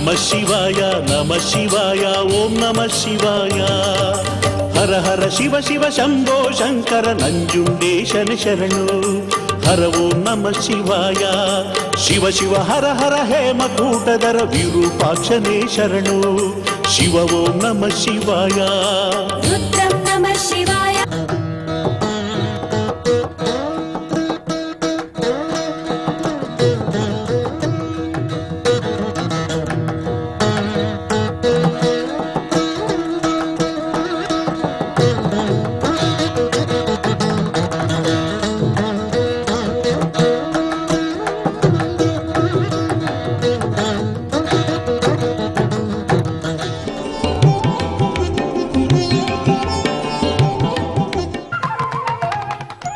ನಮಃ ಶಿವಾಯ ನಮಃ ಶಿವಾಯ ಓಂ ನಮಃ ಶಿವಾಯ. ಹರ ಹರ ಶಿವ ಶಿವ ಶಂಭೋ ಶಂಕರ ನಂಜುಂಡೇಶನ ಶರಣು. ಹರ ಓಂ ನಮಃ ಶಿವಾಯ. ಶಿವ ಶಿವ ಹರ ಹರ ಹೇಮಕೂಟಧರ ವಿರೂಪಾಕ್ಷನೇ ಶರಣು. ಶಿವ ಓಂ ನಮಃ ಶಿವಾಯ. ರುದ್ರಂ ನಮಃ ಶಿವಾಯ.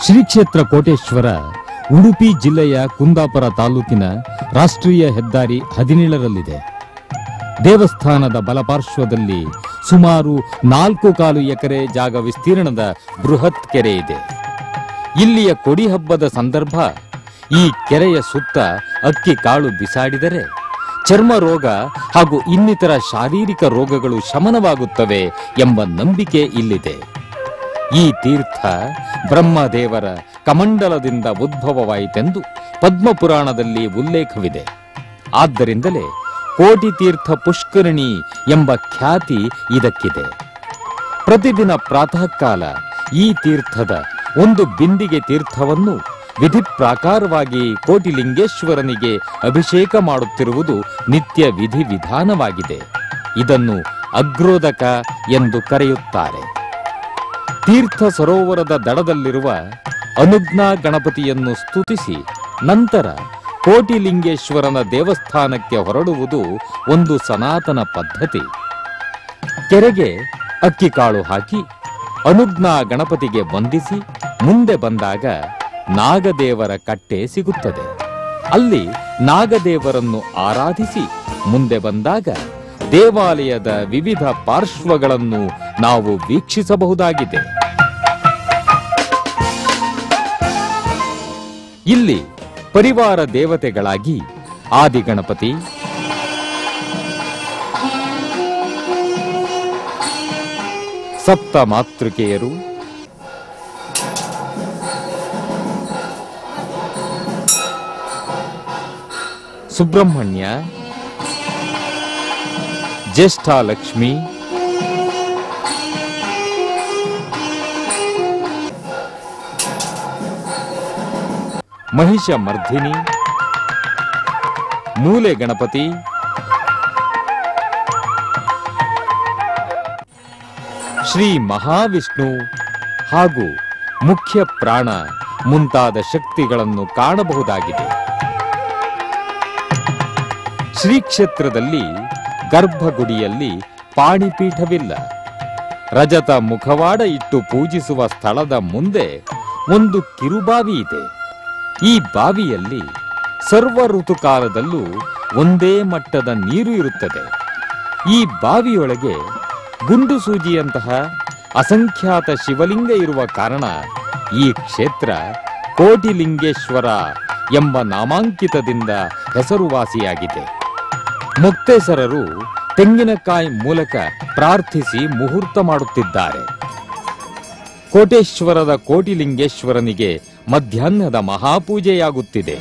ಶ್ರೀ ಕ್ಷೇತ್ರ ಕೋಟೇಶ್ವರ ಉಡುಪಿ ಜಿಲ್ಲೆಯ ಕುಂದಾಪುರ ತಾಲೂಕಿನ ರಾಷ್ಟ್ರೀಯ ಹೆದ್ದಾರಿ 17ರಲ್ಲಿದೆ. ದೇವಸ್ಥಾನದ ಬಲಪಾರ್ಶ್ವದಲ್ಲಿ ಸುಮಾರು 4.25 ಎಕರೆ ಜಾಗ ವಿಸ್ತೀರ್ಣದ ಬೃಹತ್ ಕೆರೆ ಇದೆ. ಇಲ್ಲಿಯ ಕೊಡಿ ಹಬ್ಬದ ಸಂದರ್ಭ ಈ ಕೆರೆಯ ಸುತ್ತ ಅಕ್ಕಿ ಕಾಳು ಬಿಸಾಡಿದರೆ ಚರ್ಮ ರೋಗ ಹಾಗೂ ಇನ್ನಿತರ ಶಾರೀರಿಕ ರೋಗಗಳು ಶಮನವಾಗುತ್ತವೆ ಎಂಬ ನಂಬಿಕೆ ಇಲ್ಲಿದೆ. ಈ ತೀರ್ಥ ಬ್ರಹ್ಮದೇವರ ಕಮಂಡಲದಿಂದ ಉದ್ಭವವಾಯಿತೆಂದು ಪದ್ಮಪುರಾಣದಲ್ಲಿ ಉಲ್ಲೇಖವಿದೆ. ಆದ್ದರಿಂದಲೇ ಕೋಟಿ ತೀರ್ಥ ಪುಷ್ಕರಣಿ ಎಂಬ ಖ್ಯಾತಿ ಇದಕ್ಕಿದೆ. ಪ್ರತಿದಿನ ಪ್ರಾತಃ ಕಾಲ ಈ ತೀರ್ಥದ ಒಂದು ಬಿಂದಿಗೆ ತೀರ್ಥವನ್ನು ವಿಧಿ ಪ್ರಾಕಾರವಾಗಿ ಕೋಟಿಲಿಂಗೇಶ್ವರನಿಗೆ ಅಭಿಷೇಕ ಮಾಡುತ್ತಿರುವುದು ನಿತ್ಯ ವಿಧಿವಿಧಾನವಾಗಿದೆ. ಇದನ್ನು ಅಗ್ರೋದಕ ಎಂದು ಕರೆಯುತ್ತಾರೆ. ತೀರ್ಥ ಸರೋವರದ ದಡದಲ್ಲಿರುವ ಅನುಜ್ಞಾ ಗಣಪತಿಯನ್ನು ಸ್ತುತಿಸಿ ನಂತರ ಕೋಟಿಲಿಂಗೇಶ್ವರನ ದೇವಸ್ಥಾನಕ್ಕೆ ಹೊರಡುವುದು ಒಂದು ಸನಾತನ ಪದ್ಧತಿ. ಕೆರೆಗೆ ಅಕ್ಕಿ ಕಾಳು ಹಾಕಿ ಅನುಜ್ಞಾ ಗಣಪತಿಗೆ ವಂದಿಸಿ ಮುಂದೆ ಬಂದಾಗ ನಾಗದೇವರ ಕಟ್ಟೆ ಸಿಗುತ್ತದೆ. ಅಲ್ಲಿ ನಾಗದೇವರನ್ನು ಆರಾಧಿಸಿ ಮುಂದೆ ಬಂದಾಗ ದೇವಾಲಯದ ವಿವಿಧ ಪಾರ್ಶ್ವಗಳನ್ನು ನಾವು ವೀಕ್ಷಿಸಬಹುದಾಗಿದೆ. ಇಲ್ಲಿ ಪರಿವಾರ ದೇವತೆಗಳಾಗಿ ಆದಿಗಣಪತಿ, ಸಪ್ತ ಮಾತೃಕೆಯರು, ಸುಬ್ರಹ್ಮಣ್ಯ, ಜ್ಯೇಷ್ಠಾಲಕ್ಷ್ಮಿ, ಮಹಿಷಮರ್ಧಿನಿ, ಮೂಲೆ ಗಣಪತಿ, ಶ್ರೀ ಮಹಾವಿಷ್ಣು ಹಾಗೂ ಮುಖ್ಯ ಪ್ರಾಣ ಮುಂತಾದ ಶಕ್ತಿಗಳನ್ನು ಕಾಣಬಹುದಾಗಿದೆ. ಶ್ರೀ ಕ್ಷೇತ್ರದಲ್ಲಿ ಗರ್ಭಗುಡಿಯಲ್ಲಿ ಪಾಣಿಪೀಠವಿಲ್ಲ. ರಜತ ಮುಖವಾಡ ಇಟ್ಟು ಪೂಜಿಸುವ ಸ್ಥಳದ ಮುಂದೆ ಒಂದು ಕಿರುಬಾವಿ ಇದೆ. ಈ ಬಾವಿಯಲ್ಲಿ ಸರ್ವ ಋತುಕಾಲದಲ್ಲೂ ಒಂದೇ ಮಟ್ಟದ ನೀರು ಇರುತ್ತದೆ. ಈ ಬಾವಿಯೊಳಗೆ ಗುಂಡು ಸೂಜಿಯಂತಹ ಅಸಂಖ್ಯಾತ ಶಿವಲಿಂಗ ಇರುವ ಕಾರಣ ಈ ಕ್ಷೇತ್ರ ಕೋಟಿಲಿಂಗೇಶ್ವರ ಎಂಬ ನಾಮಾಂಕಿತದಿಂದ ಹೆಸರುವಾಸಿಯಾಗಿದೆ. ಮುಕ್ತೇಸರರು ತೆಂಗಿನಕಾಯಿ ಮೂಲಕ ಪ್ರಾರ್ಥಿಸಿ ಮುಹೂರ್ತ ಮಾಡುತ್ತಿದ್ದಾರೆ. ಕೋಟೇಶ್ವರದ ಕೋಟಿಲಿಂಗೇಶ್ವರನಿಗೆ ಮಧ್ಯಾಹ್ನದ ಮಹಾಪೂಜೆಯಾಗುತ್ತಿದೆ.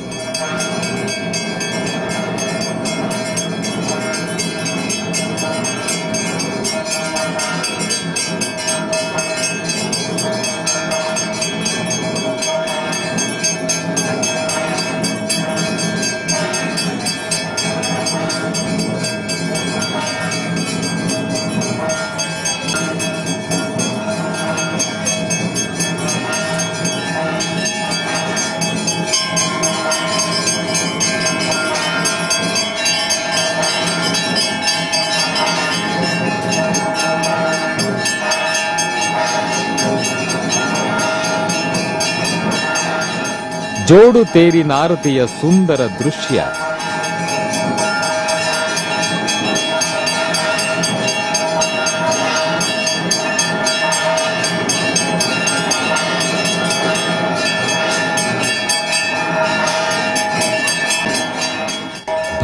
ಜೋಡು ತೇರಿನಾರತಿಯ ಸುಂದರ ದೃಶ್ಯ.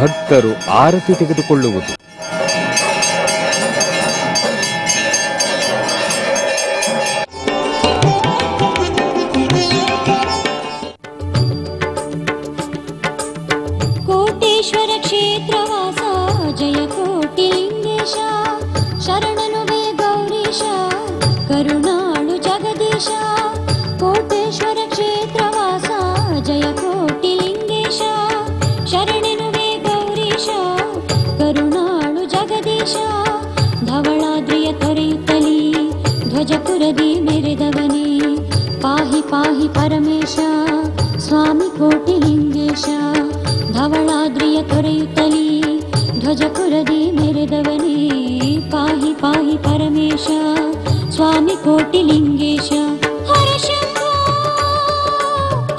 ಭಕ್ತರು ಆರತಿ ತೆಗೆದುಕೊಳ್ಳುವುದು. ಕೋಟೇಶ್ವರ ಕ್ಷೇತ್ರವಾಸ ಜಯ ಕೋಟಿಲಿಂಗೇಶ, ಶರಣನುವೆ ಗೌರೀಶ ಕರುಣಾಳು ಜಗದೀಶ. ಕೋಟೇಶ್ವರ ಕ್ಷೇತ್ರವಾಸ ಜಯ ಕೋಟಿಲಿಂಗೇಶ, ಶರಣನುವೆ ಗೌರೀಶ ಕರುಣಾಳು ಜಗದೀಶ. ಧವಳಾದ್ರಿಯ ತೊರೆಯುತ್ತಲೀ ಧ್ವಜಪುರದಿ ಮೆರೆದವನೇ, ಪಾಹಿ ಪಾಹಿ ಪರಮೇಶ ಸ್ವಾಮಿ ಕೋಟಿಲಿಂಗೇಶ. ಧವಳಾದ್ರಿಯ ತೊರೆಯುತ್ತಲೀ ಧ್ವಜಪುರದಿ ಮೆರೆದವನೇ, ಪಾಹಿ ಪಾಹಿ ಪರಮೇಶ ಸ್ವಾಮಿ ಕೋಟಿಲಿಂಗೇಶ. ಹರ ಶಂಭೋ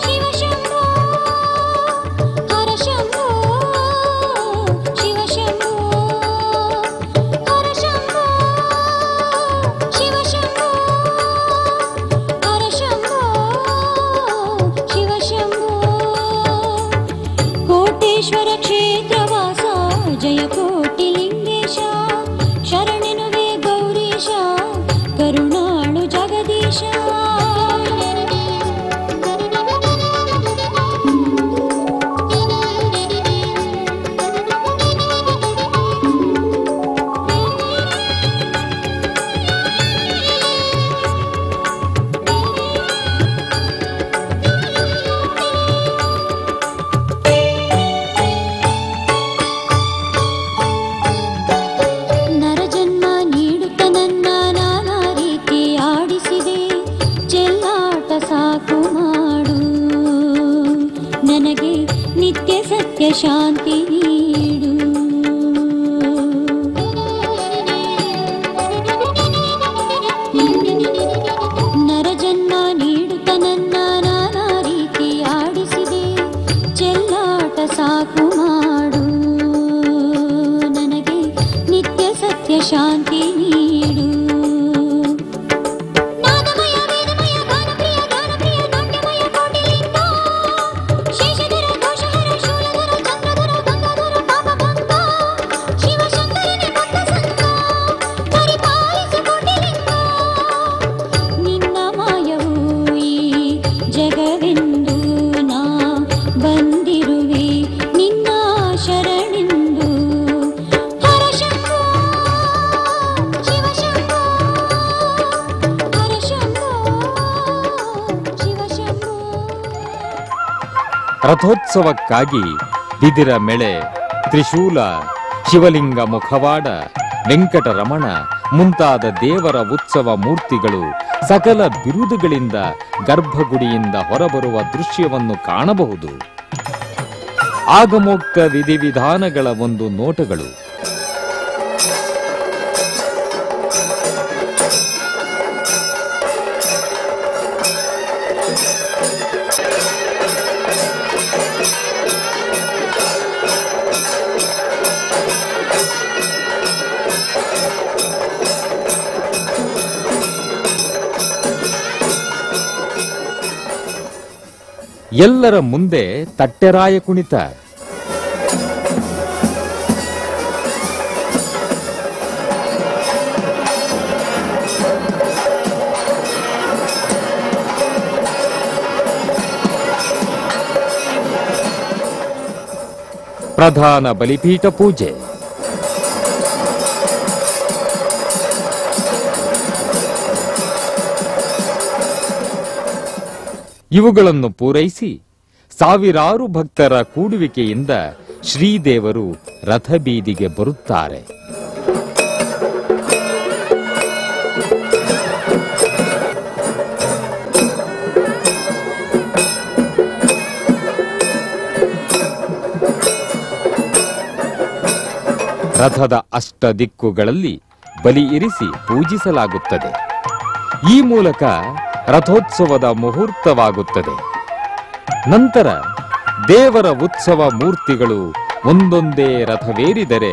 ಶಿವ ಶಂಭೋ, ಹರ ಶಂಭೋ ಶಿವ ಶಂಭೋ, ಹರ ಶಂಭೋ ಶಿವ ಶಂಭೋ, ಹರ ಶಂಭೋ ಶಿವ ಶಂಭೋ. ಕೋಟೇಶ್ವರ ಕ್ಷೇತ್ರವಾಸ ಜಯ ಕೋಟಿಲಿಂಗೇಶ, ಶರಣೆನುವೆ ಗೌರೀಶ ಕರುಣಾಳು ಜಗದೀಶ. ನರಜನ್ಮ ನೀಡುತ್ತ ನನ್ನ ನಾನಾ ರೀತಿ ಆಡಿಸಿದೆ, ಚೆಲ್ಲಾಟ ಸಾಕು ಮಾಡು ನನಗೆ ನಿತ್ಯ ಸತ್ಯ ಶಾಂತಿ ನೀಡು. ನರಜನ್ಮ ನೀಡುತ್ತ ನನ್ನ ನಾನಾ ರೀತಿ ಆಡಿಸಿದೆ, ಚೆಲ್ಲಾಟ ಸಾಕು ಮಾಡು ನನಗೆ ನಿತ್ಯ ಸತ್ಯ ಶಾಂತಿ ನೀಡು. ನಾದಮಯ ವೇದಮಯ ಗಾನಪ್ರಿಯ ಜ್ಞಾನಪ್ರಿಯ ನಾಟ್ಯಮಯ ಕೋಟಿಲಿಂಗ, ಶೇಷಧರ ದೋಷಹರ ಶೂಲಧರ ಚಂದ್ರಧರ ಗಂಗಾಧರ ಪಾಪಭಂಗ, ಶಿವಶಂಕರನ ಭಕ್ತ ಸಂಗ ಪರಿಪಾಲಿಸು ಕೋಟಿಲಿಂಗ. ನಿನ್ನ ಮಾಯವು ಈ ಜಗವೆಂದು ನಾ ಬಂದಿರುವೆ, ನಿನ್ನ ಶರಣೆಂದು. ಹರ ಶಂಭೋ ಶಿವ ಶಂಭೋ, ಹರ ಶಂಭೋ ಶಿವ ಶಂಭೋ. ರಥೋತ್ಸವಕ್ಕಾಗಿ ಬಿದಿರ ಮೆಳೆ, ತ್ರಿಶೂಲ, ಶಿವಲಿಂಗ ಮುಖವಾಡ, ವೆಂಕಟರಮಣ ಮುಂತಾದ ದೇವರ ಉತ್ಸವ ಮೂರ್ತಿಗಳು ಸಕಲ ಬಿರುದುಗಳಿಂದ ಗರ್ಭಗುಡಿಯಿಂದ ಹೊರಬರುವ ದೃಶ್ಯವನ್ನು ಕಾಣಬಹುದು. ಆಗಮೋಕ್ತ ವಿಧಿವಿಧಾನಗಳ ಒಂದು ನೋಟಗಳು. ಎಲ್ಲರ ಮುಂದೆ ತಟ್ಟೆರಾಯ ಕುಣಿತ. ಪ್ರಧಾನ ಬಲಿಪೀಠ ಪೂಜೆ. ಇವುಗಳನ್ನು ಪೂರೈಸಿ ಸಾವಿರಾರು ಭಕ್ತರ ಕೂಡುವಿಕೆಯಿಂದ ಶ್ರೀದೇವರು ರಥಬೀದಿಗೆ ಬರುತ್ತಾರೆ. ರಥದ ಅಷ್ಟ ದಿಕ್ಕುಗಳಲ್ಲಿ ಬಲಿ ಇರಿಸಿ ಪೂಜಿಸಲಾಗುತ್ತದೆ. ಈ ಮೂಲಕ ರಥೋತ್ಸವದ ಮುಹೂರ್ತವಾಗುತ್ತದೆ. ನಂತರ ದೇವರ ಉತ್ಸವ ಮೂರ್ತಿಗಳು ಒಂದೊಂದೇ ರಥವೇರಿದರೆ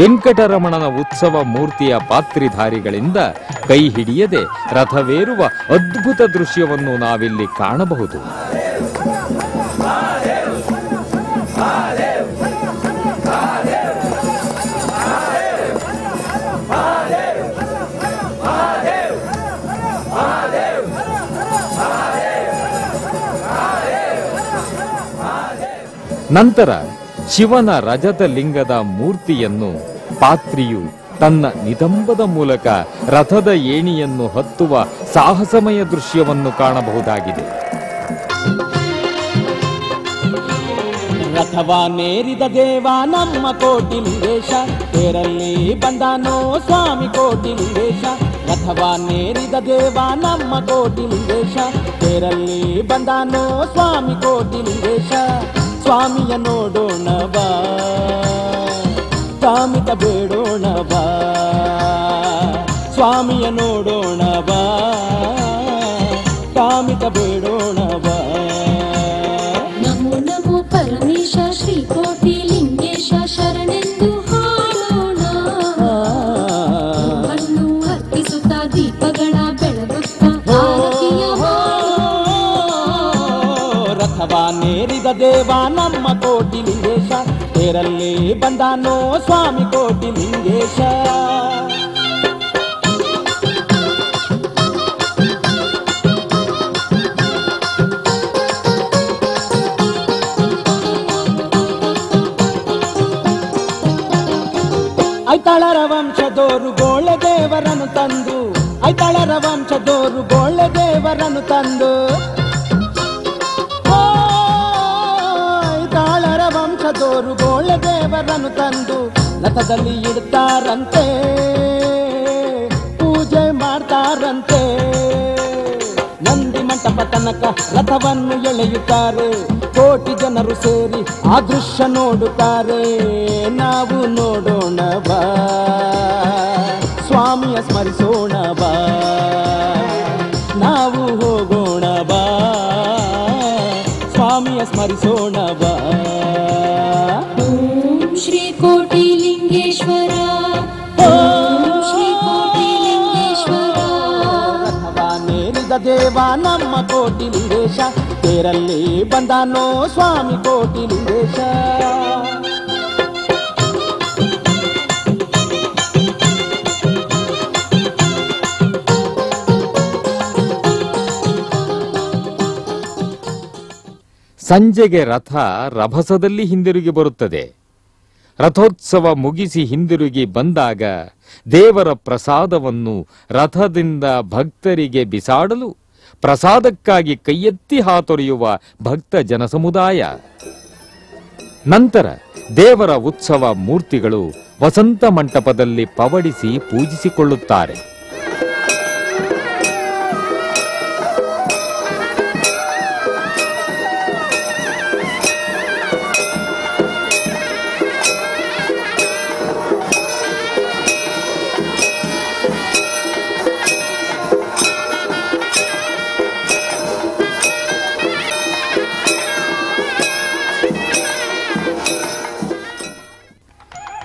ವೆಂಕಟರಮಣನ ಉತ್ಸವ ಮೂರ್ತಿಯ ಪಾತ್ರಿಧಾರಿಗಳಿಂದ ಕೈ ಹಿಡಿಯದೆ ರಥವೇರುವ ಅದ್ಭುತ ದೃಶ್ಯವನ್ನು ನಾವಿಲ್ಲಿ ಕಾಣಬಹುದು. ನಂತರ ಶಿವನ ರಜತ ಲಿಂಗದ ಮೂರ್ತಿಯನ್ನು ಪಾತ್ರಿಯು ತನ್ನ ನಿತಂಬದ ಮೂಲಕ ರಥದ ಏಣಿಯನ್ನು ಹತ್ತುವ ಸಾಹಸಮಯ ದೃಶ್ಯವನ್ನು ಕಾಣಬಹುದಾಗಿದೆ. ರಥವನ್ನೇರಿದ ದೇವ ನಮ್ಮ ಕೋಟಿಲಿಂಗೇಶ, ತೇರಲ್ಲಿ ಬಂದಾನೋ ಸ್ವಾಮಿ ಕೋಟಿಲಿಂಗೇಶ. ರಥವನ್ನೇರಿದ ದೇವ ನಮ್ಮ ಕೋಟಿಲಿಂಗೇಶ, ತೇರಲ್ಲಿ ಬಂದಾನೋ ಸ್ವಾಮಿ ಕೋಟಿಲಿಂಗೇಶ. ಸ್ವಾಮಿಯ ನೋಡೋಣ ಬಾ, ಕಾಮಿತ ಬೇಡೋಣ ಬಾ, ಸ್ವಾಮಿಯ ನೋಡೋಣ ಬಾ, ಕಾಮಿತ ಬೇಡೋಣ ಬಾ. ನಮೋ ನಮೋ ಪರಮೇಶ ಶ್ರೀ ಕೋಟಿಲಿಂಗೇಶ ಶರಣೆಂದು ಹಾಡೋಣ. ಹಣ್ಣು ಅರ್ಪಿಸುತ್ತ ದೀಪಗಳ ಬೆಳಗುತ್ತ ಆರತಿಯ ರಥವನ್ನೇರಿದ ದೇವ ನಮ್ಮ ಕೋಟಿಲಿಂಗೇಶ, ತೇರಲ್ಲಿ ಬಂದಾನೋ ಸ್ವಾಮಿ ಕೋಟಿಲಿಂಗೇಶ. ಐತಾಳರ ವಂಶದೋರು ಗೋಳೆ ದೇವರನ್ನು ತಂದು, ಐತಾಳರ ವಂಶದೋರು ಗೋಳೆ ದೇವರನ್ನು ತಂದು, ಐತಾಳರ ವಂಶದೋರು ಗೋಳೆ ದೇವರನ್ನು ತಂದು ರಥದಲ್ಲಿ ಇಡ್ತಾರಂತೆ, ಪೂಜೆ ಮಾಡ್ತಾರಂತೆ. ನಂದಿ ಮಂಟಪ ತನಕ ರಥವನ್ನು ಎಳೆಯುತ್ತಾರೆ, ಕೋಟಿ ಜನರು ಸೇರಿ ಆ ದೃಶ್ಯ ನೋಡುತ್ತಾರೆ. ನಾವು ನೋಡೋಣ ಬಾ, ಸ್ವಾಮಿಯ ಸ್ಮರಿಸೋಣ ಬಾ, ನಾವು ಹೋಗೋಣ ಬಾ, ಸ್ವಾಮಿಯ ಸ್ಮರಿಸೋಣ ಬಾ. ಓಂ ಶ್ರೀ ಕೋಟಿಲಿಂಗೇಶ್ವರ, ಓಂ ಶ್ರೀ ಕೋಟಿಲಿಂಗೇಶ್ವರ. ರಥವನ್ನೇರಿದ ದೇವ ನಮ್ಮ ಕೋಟಿಲಿಂಗೇಶ, ತೇರಲ್ಲಿ ಬಂದಾನೋ ಸ್ವಾಮಿ ಕೋಟಿಲಿಂಗೇಶ. ಸಂಜೆಗೆ ರಥ ರಭಸದಲ್ಲಿ ಹಿಂದಿರುಗಿ ಬರುತ್ತದೆ. ರಥೋತ್ಸವ ಮುಗಿಸಿ ಹಿಂದಿರುಗಿ ಬಂದಾಗ ದೇವರ ಪ್ರಸಾದವನ್ನು ರಥದಿಂದ ಭಕ್ತರಿಗೆ ಬಿಸಾಡಲು ಪ್ರಸಾದಕ್ಕಾಗಿ ಕೈಯೆತ್ತಿ ಹಾತೊರೆಯುವ ಭಕ್ತ ಜನಸಮುದಾಯ. ನಂತರ ದೇವರ ಉತ್ಸವ ಮೂರ್ತಿಗಳು ವಸಂತ ಮಂಟಪದಲ್ಲಿ ಪವಡಿಸಿ ಪೂಜಿಸಿಕೊಳ್ಳುತ್ತಾರೆ.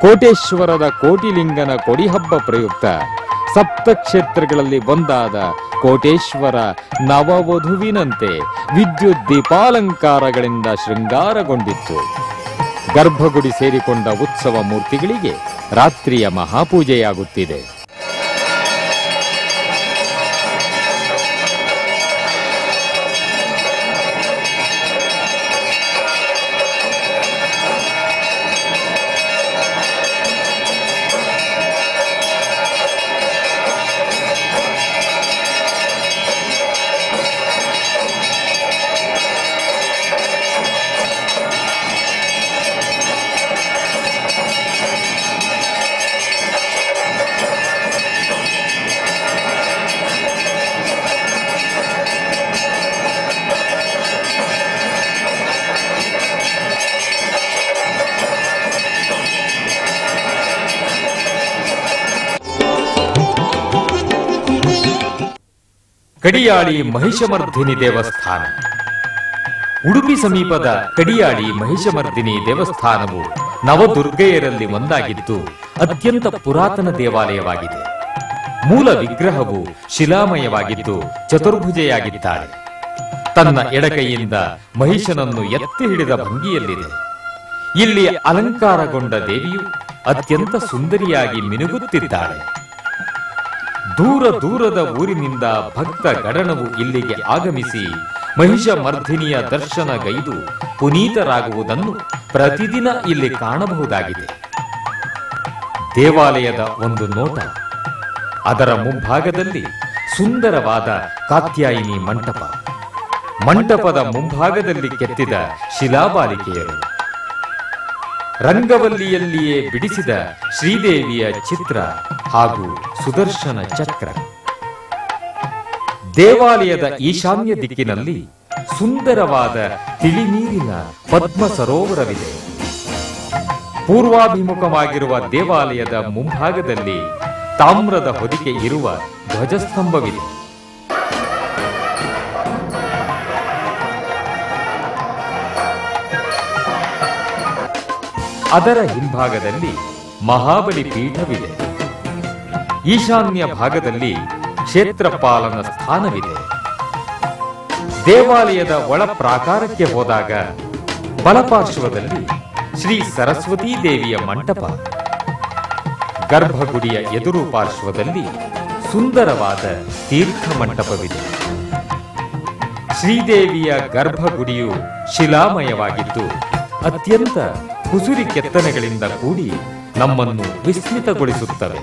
ಕೋಟೇಶ್ವರದ ಕೋಟಿಲಿಂಗನ ಕೊಡಿಹಬ್ಬ ಪ್ರಯುಕ್ತ ಸಪ್ತಕ್ಷೇತ್ರಗಳಲ್ಲಿ ಒಂದಾದ ಕೋಟೇಶ್ವರ ನವವಧುವಿನಂತೆ ವಿದ್ಯುತ್ ದೀಪಾಲಂಕಾರಗಳಿಂದ ಶೃಂಗಾರಗೊಂಡಿತ್ತು. ಗರ್ಭಗುಡಿ ಸೇರಿಕೊಂಡ ಉತ್ಸವ ಮೂರ್ತಿಗಳಿಗೆ ರಾತ್ರಿಯ ಮಹಾಪೂಜೆಯಾಗುತ್ತಿದೆ. ಕಡಿಯಾಳಿ ಮಹಿಷಮರ್ಧಿನಿ ದೇವಸ್ಥಾನ. ಉಡುಪಿ ಸಮೀಪದ ಕಡಿಯಾಳಿ ಮಹಿಷಮರ್ಧಿನಿ ದೇವಸ್ಥಾನವು ನವದುರ್ಗೆಯರಲ್ಲಿ ಒಂದಾಗಿದ್ದು ಅತ್ಯಂತ ಪುರಾತನ ದೇವಾಲಯವಾಗಿದೆ. ಮೂಲ ವಿಗ್ರಹವು ಶಿಲಾಮಯವಾಗಿದ್ದು ಚತುರ್ಭುಜೆಯಾಗಿದ್ದಾಳೆ. ತನ್ನ ಎಡಕೈಯಿಂದ ಮಹಿಷನನ್ನು ಎತ್ತಿ ಹಿಡಿದ ಭಂಗಿಯಲ್ಲಿದೆ. ಇಲ್ಲಿ ಅಲಂಕಾರಗೊಂಡ ದೇವಿಯು ಅತ್ಯಂತ ಸುಂದರಿಯಾಗಿ ಮಿನುಗುತ್ತಿದ್ದಾಳೆ. ದೂರ ದೂರದ ಊರಿನಿಂದ ಭಕ್ತ ಗಣನವು ಇಲ್ಲಿಗೆ ಆಗಮಿಸಿ ಮಹಿಷಮರ್ಧಿನಿಯ ದರ್ಶನಗೈದು ಪುನೀತರಾಗುವುದನ್ನು ಪ್ರತಿದಿನ ಇಲ್ಲಿ ಕಾಣಬಹುದಾಗಿದೆ. ದೇವಾಲಯದ ಒಂದು ನೋಟ. ಅದರ ಮುಂಭಾಗದಲ್ಲಿ ಸುಂದರವಾದ ಕಾತ್ಯಾಯಿನಿ ಮಂಟಪ. ಮಂಟಪದ ಮುಂಭಾಗದಲ್ಲಿ ಕೆತ್ತಿದ ಶಿಲಾಬಾಲಿಕೆಯರು, ರಂಗವಲ್ಲಿಯಲ್ಲಿಯೇ ಬಿಡಿಸಿದ ಶ್ರೀದೇವಿಯ ಚಿತ್ರ ಹಾಗೂ ಸುದರ್ಶನ ಚಕ್ರ. ದೇವಾಲಯದ ಈಶಾನ್ಯ ದಿಕ್ಕಿನಲ್ಲಿ ಸುಂದರವಾದ ತಿಳಿನೀರಿನ ಪದ್ಮ ಸರೋವರವಿದೆ. ಪೂರ್ವಾಭಿಮುಖವಾಗಿರುವ ದೇವಾಲಯದ ಮುಂಭಾಗದಲ್ಲಿ ತಾಮ್ರದ ಹೊದಿಕೆ ಇರುವ ಧ್ವಜಸ್ತಂಭವಿದೆ. ಅದರ ಹಿಂಭಾಗದಲ್ಲಿ ಮಹಾಬಲಿ ಪೀಠವಿದೆ. ಈಶಾನ್ಯ ಭಾಗದಲ್ಲಿ ಕ್ಷೇತ್ರಪಾಲನ ಸ್ಥಾನವಿದೆ. ದೇವಾಲಯದ ಒಳ ಪ್ರಾಕಾರಕ್ಕೆ ಹೋದಾಗ ಬಲಪಾರ್ಶ್ವದಲ್ಲಿ ಶ್ರೀ ಸರಸ್ವತೀ ದೇವಿಯ ಮಂಟಪ. ಗರ್ಭಗುಡಿಯ ಎದುರು ಪಾರ್ಶ್ವದಲ್ಲಿ ಸುಂದರವಾದ ತೀರ್ಥ ಮಂಟಪವಿದೆ. ಶ್ರೀದೇವಿಯ ಗರ್ಭಗುಡಿಯು ಶಿಲಾಮಯವಾಗಿದ್ದು ಅತ್ಯಂತ ಕುಸುರಿ ಕೆತ್ತನೆಗಳಿಂದ ಕೂಡಿ ನಮ್ಮನ್ನು ವಿಸ್ಮಿತಗೊಳಿಸುತ್ತವೆ.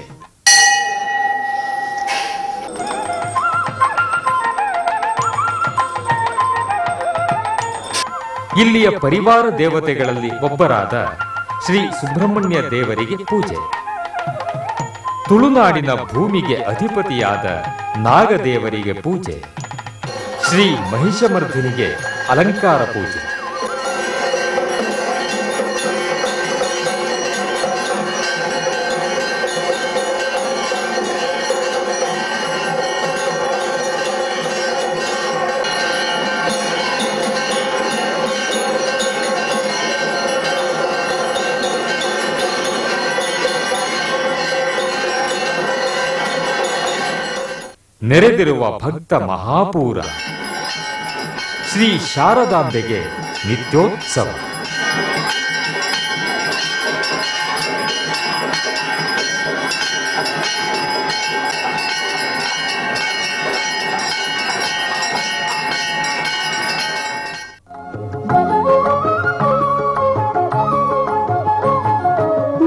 ಇಲ್ಲಿಯ ಪರಿವಾರ ದೇವತೆಗಳಲ್ಲಿ ಒಬ್ಬರಾದ ಶ್ರೀ ಸುಬ್ರಹ್ಮಣ್ಯ ದೇವರಿಗೆ ಪೂಜೆ. ತುಳುನಾಡಿನ ಭೂಮಿಗೆ ಅಧಿಪತಿಯಾದ ನಾಗದೇವರಿಗೆ ಪೂಜೆ. ಶ್ರೀ ಮಹಿಷಮರ್ಧಿನಿಗೆ ಅಲಂಕಾರ ಪೂಜೆ. ನೆರೆದಿರುವ ಭಕ್ತ ಮಹಾಪೂರ. ಶ್ರೀ ಶಾರದಾಂಬೆಗೆ ನಿತ್ಯೋತ್ಸವ.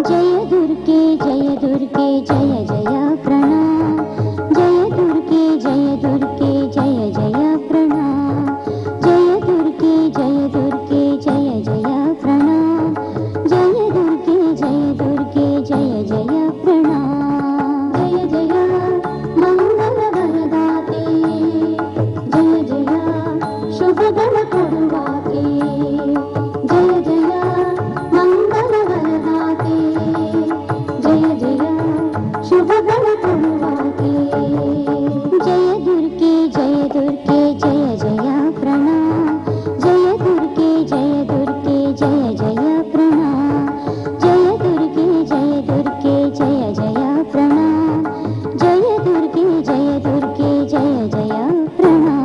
जय दुर्गे जय दुर्गे जय जय प्रणाम। जय दुर्गे जय दुर्गे जय जय प्रणाम। जय दुर्गे जय दुर्गे जय जय प्रणाम। जय दुर्गे जय दुर्गे जय जय प्रणाम। जय जय मंगल वरदाते जय जय शुभगण ಕೊಡುವಾತೆ। जय जय मंगल वरदाते जय जय शुभगण ಕೊಡುವಾತೆ। जय दुर्गे जय दुर्गे जय जय प्रणाम। जय दुर्गे जय दुर्गे जय जय प्रणाम। जय दुर्गे जय दुर्गे जय जय प्रणाम। जय दुर्गे जय दुर्गे जय जय प्रणाम।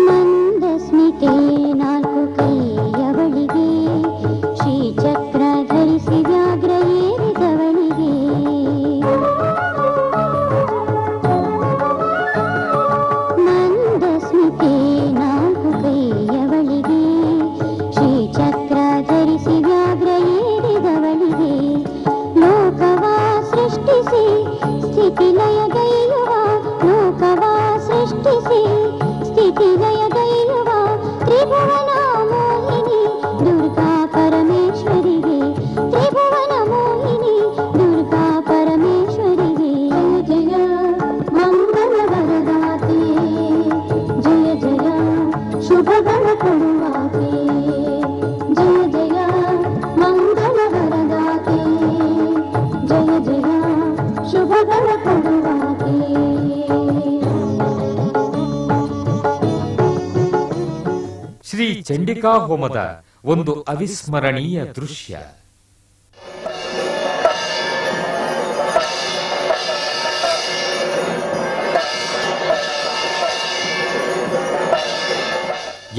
ಮಂದಸ್ಮಿತೆ ನಾಲ್ಕು ಕೈಯವಳಿಗೆ ಶ್ರೀಚಕ್ರ ಧರಿಸಿ ವ್ಯಾಘ್ರ ಏರಿದವಳಿಗೆ ಮಂದಸ್ಮಿತೆ ನಾಲ್ಕು ಕೈಯವಳಿಗೆ ಶ್ರೀಚಕ್ರ ಧರಿಸಿ ವ್ಯಾಘ್ರ ಏರಿದವಳಿಗೆ ಲೋಕವ ಸೃಷ್ಟಿಸಿ ಸ್ಥಿತಿಲಯಗೈಯುವ ಲೋಕವ ಸೃಷ್ಟಿಸಿ ಸ್ಥಿತಿಲಯಗೈಯುವ ತ್ರಿಭುವನ ಮೋಹಿನಿ ದುರ್ಗಾ ಪರಮೇಶ್ವರಿಗೆ ತ್ರಿಭುವನ ಮೋಹಿನಿ ದುರ್ಗಾ ಪರಮೇಶ್ವರಿಗೆ ಜಯ ಮಂಗಲ ವರದಾತೆ ಜಯ ಜಯ ಶುಭಗಣ ಕೊಡುವಾತೆ ಜಯ ಜಯ ಮಂಗಲ ವರದಾತೆ ಜಯ ಜಯ ಶುಭಗಣ ಕೊಡುವಾತೆ। ಶ್ರೀ ಚಂಡಿಕಾ ಹೋಮದ ಒಂದು ಅವಿಸ್ಮರಣೀಯ ದೃಶ್ಯ.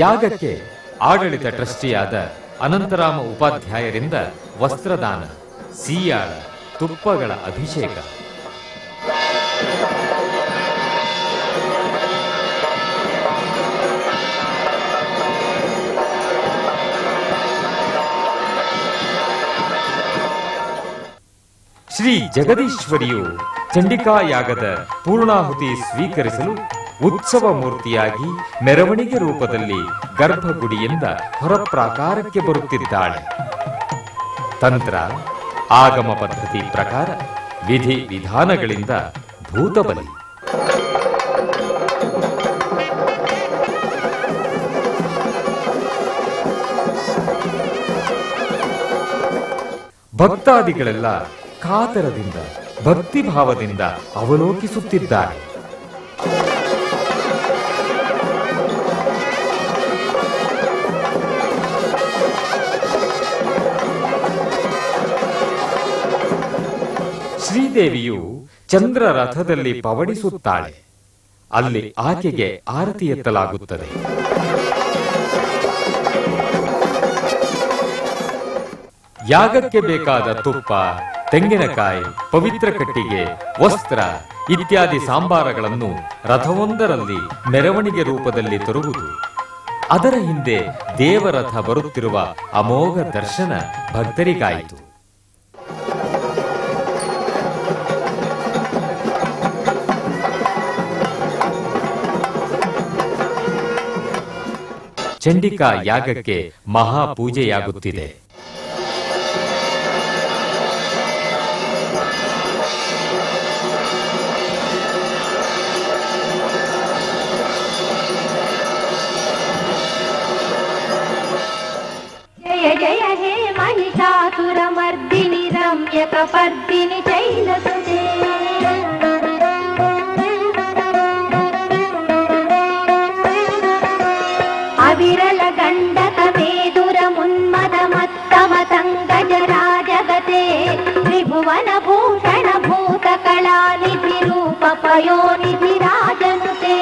ಯಾಗಕ್ಕೆ ಆಡಳಿತ ಟ್ರಸ್ಟಿಯಾದ ಅನಂತರಾಮ ಉಪಾಧ್ಯಾಯರಿಂದ ವಸ್ತ್ರದಾನ, ಸೀಯಾಳ, ತುಪ್ಪಗಳ ಅಭಿಷೇಕ. ಶ್ರೀ ಜಗದೀಶ್ವರಿಯು ಚಂಡಿಕಾ ಯಾಗದ ಪೂರ್ಣಾಹುತಿ ಸ್ವೀಕರಿಸಲು ಉತ್ಸವ ಮೂರ್ತಿಯಾಗಿ ಮೆರವಣಿಗೆ ರೂಪದಲ್ಲಿ ಗರ್ಭಗುಡಿಯಿಂದ ಹೊರಪ್ರಾಕಾರಕ್ಕೆ ಬರುತ್ತಿದ್ದಾಳೆ. ತಂತ್ರ, ಆಗಮ ಪದ್ಧತಿ ಪ್ರಕಾರ ವಿಧಿ ವಿಧಾನಗಳಿಂದ ಭೂತಬಲಿ. ಭಕ್ತಾದಿಗಳೆಲ್ಲ ಕಾತರದಿಂದ ಭಕ್ತಿಭಾವದಿಂದ ಅವಲೋಕಿಸುತ್ತಿದ್ದಾರೆ. ಶ್ರೀದೇವಿಯು ಚಂದ್ರ ರಥದಲ್ಲಿ ಪವಡಿಸುತ್ತಾಳೆ. ಅಲ್ಲಿ ಆಕೆಗೆ ಆರತಿ ಎತ್ತಲಾಗುತ್ತದೆ. ಯಾಗಕ್ಕೆ ಬೇಕಾದ ತುಪ್ಪ, ತೆಂಗಿನಕಾಯಿ, ಪವಿತ್ರ ಕಟ್ಟಿಗೆ, ವಸ್ತ್ರ ಇತ್ಯಾದಿ ಸಾಂಬಾರಗಳನ್ನು ರಥವೊಂದರಲ್ಲಿ ಮೆರವಣಿಗೆ ರೂಪದಲ್ಲಿ ತರುವುದು. ಅದರ ಹಿಂದೆ ದೇವರಥ ಬರುತ್ತಿರುವ ಅಮೋಘ ದರ್ಶನ ಭಕ್ತರಿಗಾಯಿತು. ಚಂಡಿಕಾ ಯಾಗಕ್ಕೆ ಮಹಾಪೂಜೆಯಾಗುತ್ತಿದೆ. जय जय हे महिषासुरमर्दिनि रम्यकपर्दिनि शैलसुते अविरल गण्डक मेदुर मुन्मद मत्तमतङ्गजराजगते त्रिभुवन भूषण भूतकलानिधि रूप पयोनिधि राजनुते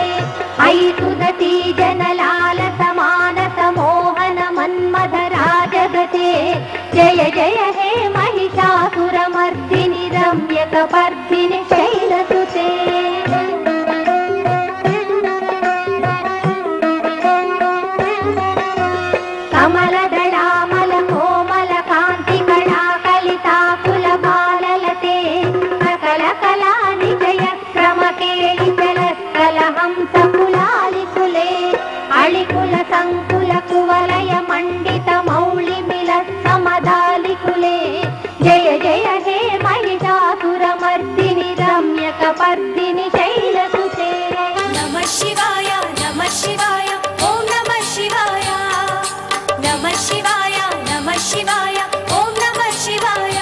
ऐसुदती जनलालस मानस मोहन मन्मथ राजगते जय जय हे महिषासुरमर्दिनि रम्यकपर्दिनि शैलसुते कमलदलामल कोमल कान्ति कला कलिताकुल बाललते सकल कला निजय क्रम केळि चलत्कल हंस कुलालिकुले अळिकुल संकुल कुवलय मण्डित मौळि मिल समदालिकुले जय जय हे महिषासुरमर्दिनि रम्यकपर्दिनि शैलसुते नमः शिवाय नमः शिवाय ओम नमः शिवाय नमः शिवाय नमः शिवाय ओम नमः शिवाय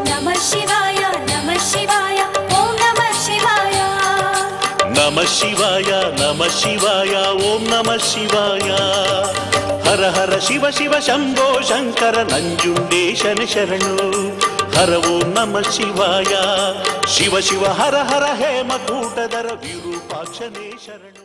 नमः शिवाय नमः शिवाय ओम नमः शिवाय नमः शिवाय नमः शिवाय ओम नमः शिवाय हर हर शिव शिव शंभो शंकर ನಂಜುಂಡೇಶನ ಶರಣು हर ओम नमः शिवाय शिव शिव हर हर हेमकूटधर विरूपाक्षने शरणु